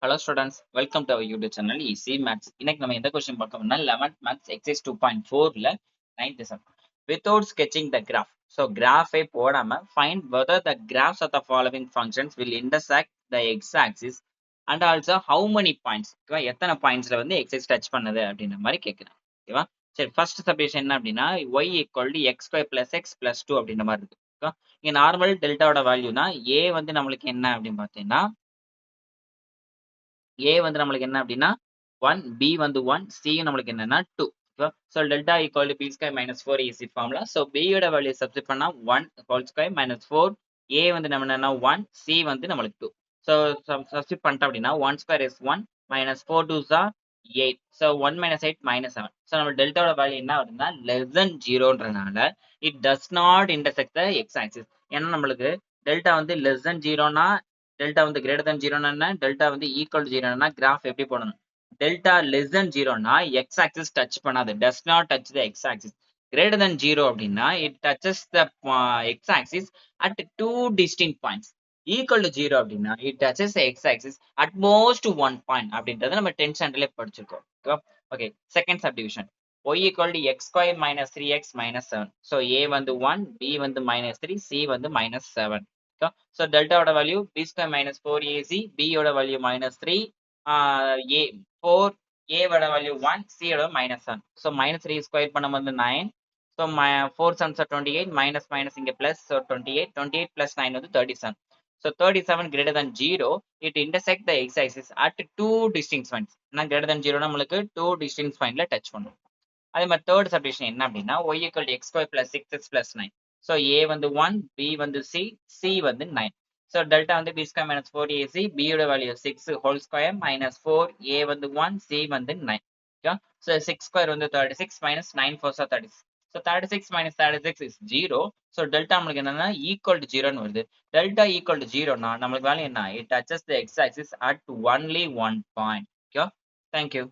Hello students, welcome to our YouTube channel Easy Maths. இன்னைக்கு நம்ம எந்த கொஸ்டின் பார்க்க போறோம்னா 11th Maths Exercise 2.4ல 9th sum. Without sketching the graph. So graph போடாம find whether the graphs of the following functions will intersect the x-axis and also how many points. ஓகேவா, எத்தனை பாயிண்ட்ஸ்ல வந்து x touch பண்ணுது அப்படின்ற மாதிரி கேட்கிறேன். ஓகேவா, சரி ஃபர்ஸ்ட் சப்டிவிஷன் என்ன அப்படின்னா y equal to x square plus x plus 2 அப்படின்ற மாதிரி இருக்கு. ஓகேவா, இங்க நார்மல் டெல்டாவோட வேல்யூனா a வந்து நம்மளுக்கு என்ன அப்படின்னு பார்த்தீங்கன்னா A வந்து நம்மளுக்கு என்ன அப்படின்னா 1, B வந்து 1, C நம்மளுக்கு என்னன்னா 2. So delta equal to b square minus four a c formula. So பியோட வேல்யூ சப்ஸ்டிட் பண்ணா 1 ஹோல் ஸ்கொயர் மைனஸ் 4, ஏ வந்து நம்ம என்னன்னா 1, சி வந்து நம்மளுக்கு 2. ஸோ சப்ஸ்டிட் பண்ணிட்டோம் அப்படின்னா 1 square is 1 minus 4 2s are 8. So 1 minus 8 minus 7. So நம்ம டெல்டாவோட வேல்யூ என்ன வருதுன்னா லெஸ் தென் ஜீரோன்றனால it does not intersect the X axis. ஏன்னா நம்மளுக்கு டெல்டா வந்து லெஸ் தென் ஜீரோனா டெல்டா வந்து கிரேட்டர் than 0 டெல்டா வந்து ஈக்குவல் டு 0 கிராஃப் எப்படி போடணும்? Delta less than 0 X axis touch பண்ணாது, does not touch the X axis. Greater than 0 அப்படின்னா it touches the X axis at two distinct points. Equal to 0 அப்படின்னா it touches the X axis at most 1 point அப்படின்றத நம்ம 10th ஸ்டாண்டர்ட்ல படிச்சிருக்கோம். Okay, second subdivision y equal to x square minus 3x minus 7. So a வந்து 1, b வந்து minus 3, c வந்து minus 7. So delta ஓட value b square minus 4ac, b ஓட value minus 3, a 4, a ஓட வேல்யூ 1, c ஓட minus 7. So minus 3 square பண்ணும்போது 9. So 4 sums are 28, minus minus இங்க plus, so 28, 28 plus 9 வந்து 37. So 37 greater than 0, it intersect the x-axis at two distinct points. நான் greater than 0 நம்மளுக்கு two distinct pointல touch பண்ணும். அதே மாதிரி தேர்ட் சப்டிவிஷன் என்ன அப்படின்னா y equal to x square plus 6x plus 9. So a வந்து 1, b வந்து c, c வந்து 9. ஸோ டெல்டா வந்து b square minus 4ac, b யோட value 6 whole square minus 4, a வந்து 1, c வந்து 9. ஓகே, ஸோ 6 ஸ்கொயர் வந்து 36 minus 9 4 36. So 36 minus 36 is 0. So delta நம்மளுக்கு என்னன்னா ஈக்குவல் டு 0ன்னு வருது. டெல்டா ஈக்குவல் டு 0னா நம்மளுக்கு வேல்யூ என்ன? It touches the X axis at only one point. Okay, thank you.